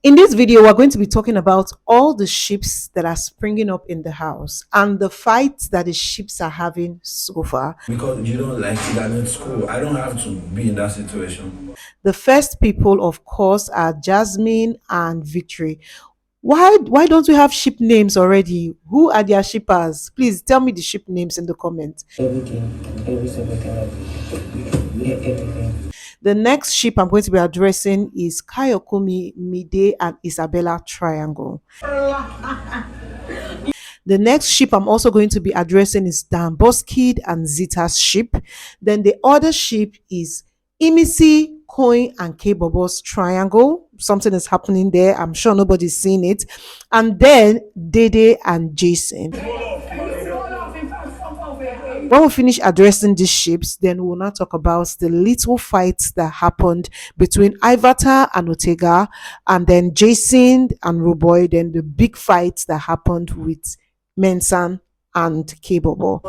In this video, we're going to be talking about all the ships that are springing up in the house and the fights that the ships are having so far. Because you don't like it, and it's cool. I don't have to be in that situation. The first people, of course, are Jasmine and Victory. Why don't we have ship names already? Who are their shippers? Please tell me the ship names in the comments. Everything. The next ship I'm going to be addressing is Kayokumi, Midday, and Isabella Triangle. The next ship I'm also going to be addressing is Dambos Kid and Zita's ship. Then the other ship is Icoin and Kobos Triangle. Something is happening there. I'm sure nobody's seen it. And then Dday and Jason. When we finish addressing these ships, then we will now talk about the little fights that happened between Ivater and Otega, and then Jason and Ruboy, then the big fights that happened with Mensan and Kaybobo.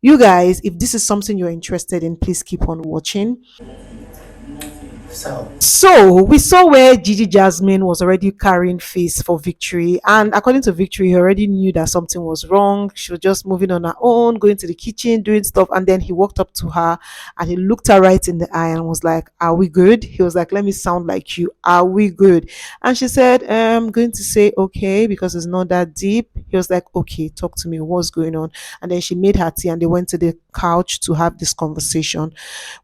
You guys, if this is something you're interested in, please keep on watching. So we saw where Gigi Jasmine was already carrying face for Victory, and according to Victory, he already knew that something was wrong. She was just moving on her own, going to the kitchen, doing stuff, and then he walked up to her and he looked her right in the eye and was like, "Are we good?" He was like, "Let me sound like you. Are we good?" And she said, "I'm going to say okay because it's not that deep." He was like, "Okay, talk to me. What's going on?" And then she made her tea and they went to the couch to have this conversation.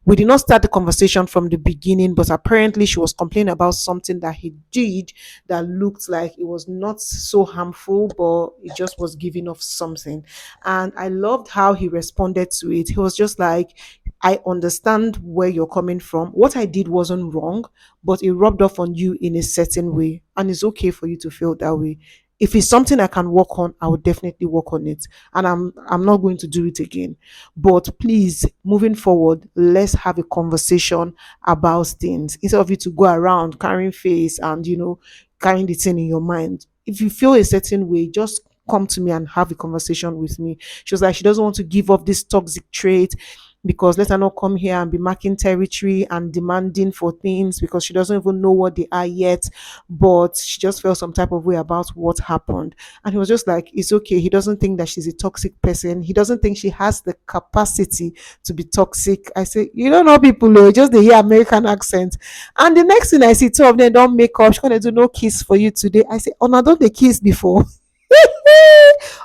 We did not start the conversation from the beginning, but apparently she was complaining about something that he did that looked like it was not so harmful, but it just was giving off something. And I loved how he responded to it. He was just like, "I understand where you're coming from. What I did wasn't wrong, but it rubbed off on you in a certain way, and it's okay for you to feel that way. If it's something I can work on, I will definitely work on it. And I'm not going to do it again. But please, moving forward, let's have a conversation about things instead of you to go around carrying face and carrying the thing in your mind. If you feel a certain way, just come to me and have a conversation with me." She was like, she doesn't want to give up this toxic trait because let her not come here and be marking territory and demanding for things because she doesn't even know what they are yet, but she just felt some type of way about what happened. And he was just like, it's okay. He doesn't think that she's a toxic person. He doesn't think she has the capacity to be toxic. I say, you don't know people, though, just they hear American accent. And the next thing I see, two of them don't make up. She's gonna do no kiss for you today. I say, oh, no, don't they kiss before?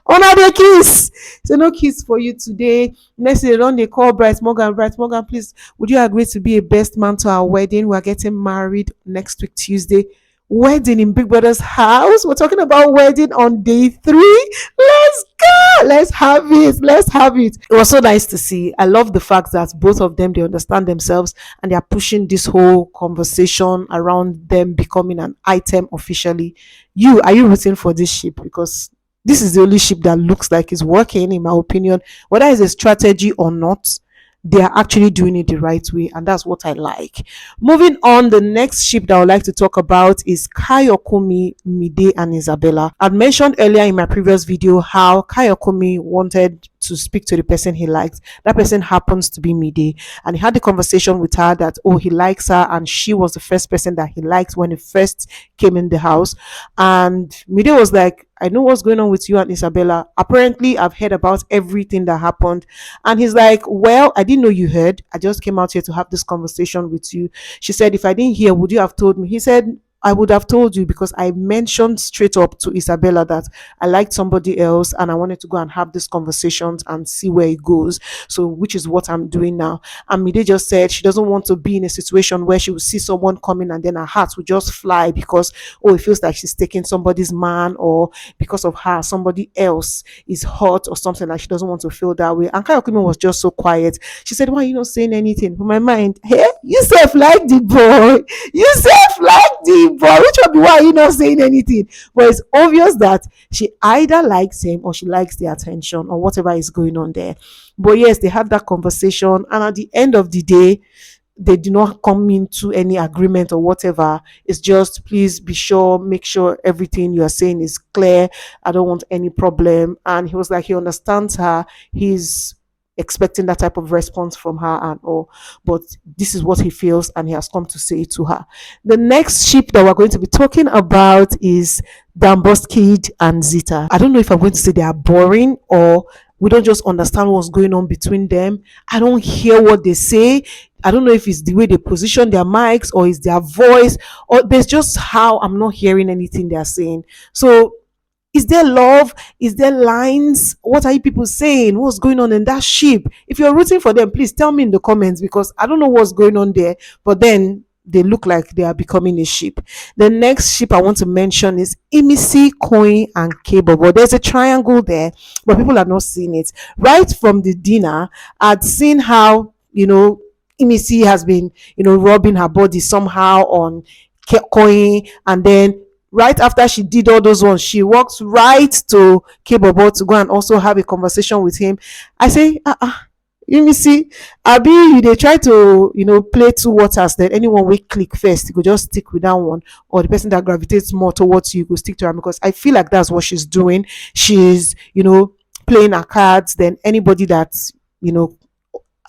On the kiss. So no kiss for you today. Next day, don't they call Bright Morgan? Bright Morgan, please, would you agree to be a best man to our wedding? We're getting married next week, Tuesday. Wedding in Big Brother's house. We're talking about wedding on day 3. Let's go. Let's have it. Let's have it. It was so nice to see. I love the fact that both of them, they understand themselves and they are pushing this whole conversation around them becoming an item officially. Are you rooting for this ship? Because this is the only ship that looks like it's working, in my opinion. Whether it's a strategy or not, they are actually doing it the right way, and that's what I like. Moving on, the next ship that I would like to talk about is Kayokumi, Midday, and Isabella. I'd mentioned earlier in my previous video how Kayokumi wanted to speak to the person he liked. That person happens to be Midday, and he had the conversation with her that he likes her and she was the first person that he liked when he first came in the house. And Midday was like, "I know what's going on with you and Isabella. Apparently I've heard about everything that happened." And he's like, "Well, I didn't know you heard. I just came out here to have this conversation with you." She said, "If I didn't hear, would you have told me?" He said, "I would have told you because I mentioned straight up to Isabella that I liked somebody else and I wanted to go and have these conversations and see where it goes. So, which is what I'm doing now." And Midday just said she doesn't want to be in a situation where she will see someone coming and then her heart will just fly because, it feels like she's taking somebody's man, or because of her, somebody else is hurt or something. Like she doesn't want to feel that way. And Kayokumi was just so quiet. She said, "Why are you not saying anything?" For my mind, hey, you self like the boy. You self like the boy. Which one be why are you not saying anything? But it's obvious that she either likes him or she likes the attention or whatever is going on there. But yes, they had that conversation, and at the end of the day, they do not come into any agreement or whatever. It's just, please be sure, make sure everything you are saying is clear. I don't want any problem. And he was like, he understands her. He's expecting that type of response from her and all. But this is what he feels, and he has come to say it to her. The next ship that we're going to be talking about is Dambos Kid and Zita. I don't know if I'm going to say they are boring or we don't just understand what's going on between them. I don't hear what they say. I don't know if it's the way they position their mics or it's their voice, or there's just how I'm not hearing anything they're saying. So is there love? Is there lines? What are you people saying? What's going on in that ship? If you're rooting for them, please tell me in the comments, because I don't know what's going on there. But then they look like they are becoming a ship. The next ship I want to mention is Imisi, Icoin, and Kaybobo. There's a triangle there, but people have not seen it. Right from the dinner, I'd seen how, Imisi has been, rubbing her body somehow on Coin, and then right after she did all those ones, she walks right to Kaybobo to go and also have a conversation with him. I say, you see, Abi, you they try to, play two waters, then anyone will click first, you could just stick with that one, or the person that gravitates more towards you go stick to her, because I feel like that's what she's doing. She's, playing her cards, then anybody that's,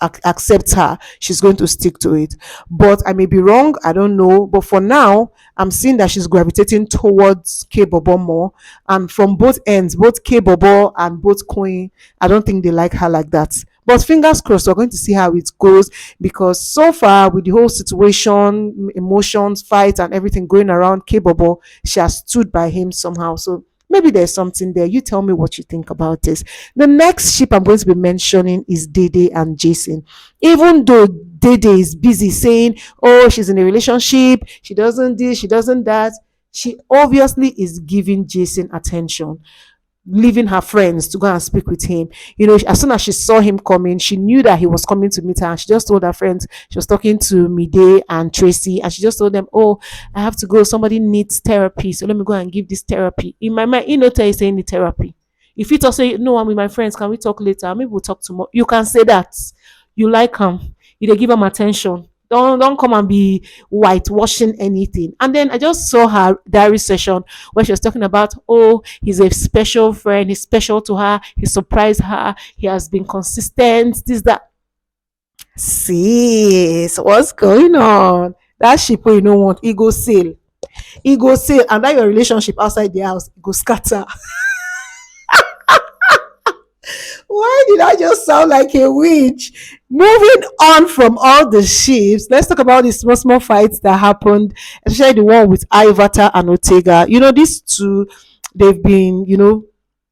accepts her, she's going to stick to it. But I may be wrong, I don't know. But for now, I'm seeing that she's gravitating towards Kaybobo more. And from both ends, both Kaybobo and both Coin, I don't think they like her like that. But fingers crossed, we're going to see how it goes, because so far with the whole situation, emotions, fight, and everything going around Kaybobo, she has stood by him somehow. So maybe there's something there. You tell me what you think about this. The next ship I'm going to be mentioning is Dday and Jason. Even though Dday is busy saying, oh, she's in a relationship, she doesn't this, she doesn't that, she obviously is giving Jason attention, leaving her friends to go and speak with him. As soon as she saw him coming, she knew that he was coming to meet her, and she just told her friends, she was talking to Midday and Tracy, and she just told them, oh, I have to go, somebody needs therapy, so let me go and give this therapy. In my mind, tell you say any therapy. If you talk say, no, I'm with my friends, can we talk later, maybe we'll talk tomorrow, you can say that. You like him, you dey give him attention. Don't come and be whitewashing anything. And then I just saw her diary session where she was talking about, oh, he's a special friend, he's special to her, he surprised her, he has been consistent, this, that. Sis, what's going on? That ship you don't want, ego sail. Ego sail, and that your relationship outside the house, go scatter. Why did I just sound like a witch? Moving on from all the ships, let's talk about the small, small fights that happened, especially the one with Icoin and Otega. These two, they've been,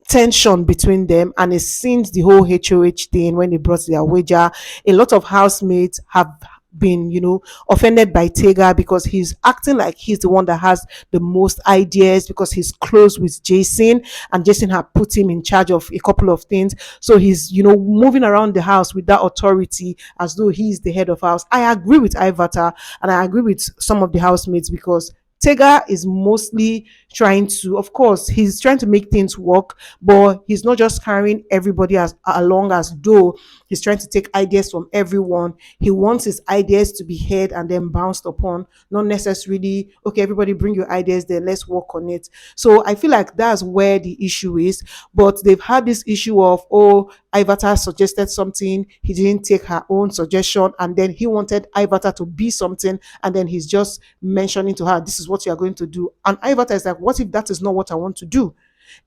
tension between them, and it seems the whole HOH thing when they brought their wager, a lot of housemates have been offended by Tega, because he's acting like he's the one that has the most ideas, because he's close with Jason, and Jason had put him in charge of a couple of things, so he's moving around the house with that authority as though he's the head of house. I agree with Ivater, and I agree with some of the housemates, because Tega is mostly trying to, of course, he's trying to make things work, but he's not just carrying everybody along as though he's trying to take ideas from everyone. He wants his ideas to be heard and then bounced upon, not necessarily, okay, everybody bring your ideas, then let's work on it. So I feel like that's where the issue is. But they've had this issue of, oh, Ivater suggested something, he didn't take her own suggestion, and then he wanted Ivater to be something, and then he's just mentioning to her, this is what you are going to do. And Ivater is like, what if that is not what I want to do?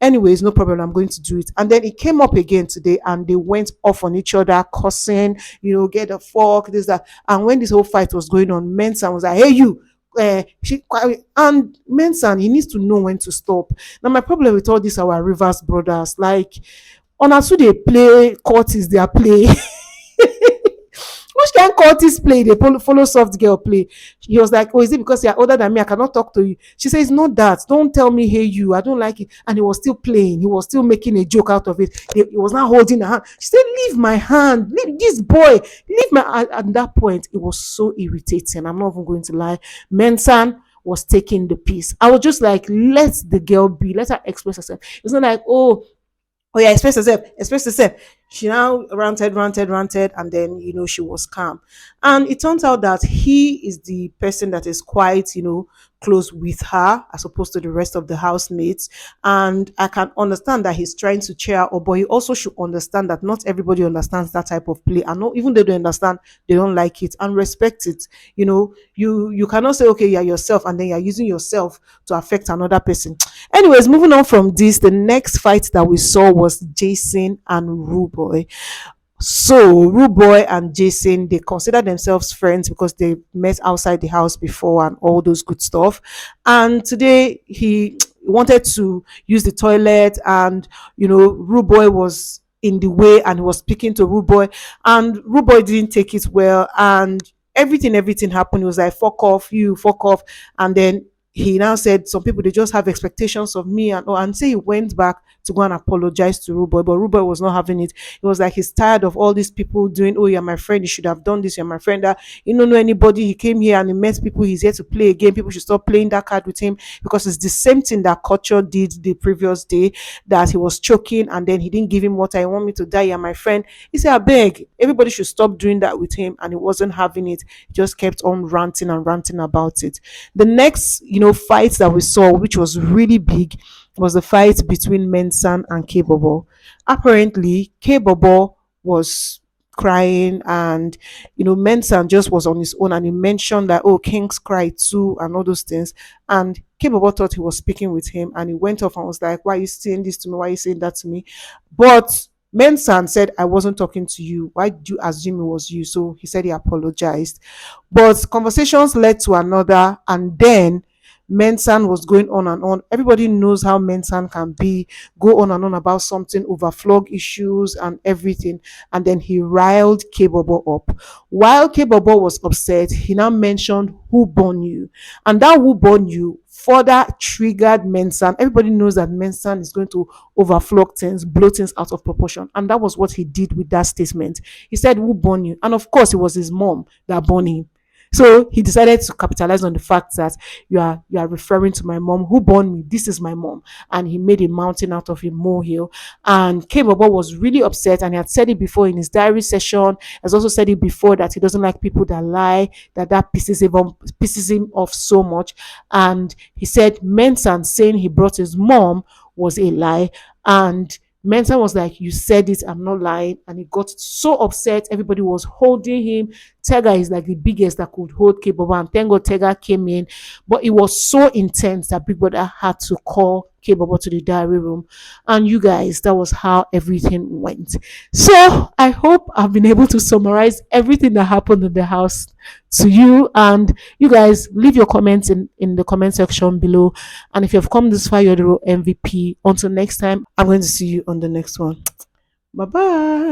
Anyways, no problem, I'm going to do it. And then it came up again today, and they went off on each other, cussing, get a fork, this, that. And when this whole fight was going on, Mensan was like, hey, you, and Mensan, he needs to know when to stop. Now, my problem with all these our Rivers brothers, like, on as they play Curtis, they are play. Which kind Curtis play? They follow soft girl play. He was like, oh, is it because you're older than me? I cannot talk to you. She says, not that. Don't tell me, hey, you. I don't like it. And he was still playing. He was still making a joke out of it. He was not holding her hand. She said, leave my hand. Leave this boy. Leave my. At that point, it was so irritating. I'm not even going to lie. Mensan was taking the piece. I was just like, let the girl be. Let her express herself. It's not like, oh yeah, express yourself. She now ranted, and then she was calm. And it turns out that he is the person that is quite close with her as opposed to the rest of the housemates. And I can understand that he's trying to cheer her up, but he also should understand that not everybody understands that type of play, and not even though they understand, they don't like it, and respect it. You cannot say, okay, you're yourself, and then you're using yourself to affect another person. Anyways, moving on from this, the next fight that we saw was Jason and Ruboy. So Ruboy and Jason, they consider themselves friends because they met outside the house before and all those good stuff. And today he wanted to use the toilet, and Ruboy was in the way, and he was speaking to Ruboy, and Ruboy didn't take it well, and everything happened. He was like, fuck off, you fuck off. And then he now said some people, they just have expectations of me, and say he went back to go and apologize to Ruboy, but Ruboy was not having it. It was like he's tired of all these people doing, oh, you're my friend, you should have done this, you're my friend. That you don't know anybody. He came here and he met people. He's here to play a game. People should stop playing that card with him, because it's the same thing that Culture did the previous day, that he was choking and then he didn't give him water. I want me to die, you're my friend. He said, I beg, everybody should stop doing that with him, and he wasn't having it. He just kept on ranting and ranting about it. The next, fight that we saw, which was really big, was the fight between Mensan and Kaybobo. Apparently, Kaybobo was crying, and Mensan just was on his own, and he mentioned that, oh, kings cry too and all those things. And Kaybobo thought he was speaking with him, and he went off and was like, why are you saying this to me, why are you saying that to me? But Mensan said, I wasn't talking to you, why do you assume it was you? So he said he apologized. But conversations led to another, and then Mensan was going on and on. Everybody knows how Mensan can be, go on and on about something, overflog issues and everything. And then he riled Kaybobo up. While Kaybobo was upset, he now mentioned who born you. And that who born you further triggered Mensan. Everybody knows that Mensan is going to overflog things, blow things out of proportion. And that was what he did with that statement. He said, who born you? And of course, it was his mom that born him. So he decided to capitalize on the fact that you are referring to my mom. Who born me? This is my mom. And he made a mountain out of a molehill. And Kaybobo was really upset, and he had said it before in his diary session. Has also said it before that he doesn't like people that lie, that pisses him off so much. And he said Mensan saying he brought his mom was a lie. And Mensa was like, you said it, I'm not lying. And he got so upset. Everybody was holding him. Tega is like the biggest that could hold Kaybobo. And thank God Tega came in. But it was so intense that Big Brother had to call Kaybobo to the diary room. And you guys, that was how everything went. So I hope I've been able to summarize everything that happened in the house to you. And you guys, leave your comments in the comment section below. And if you've come this far, you're the real MVP. Until next time, I'm going to see you on the next one. Bye bye.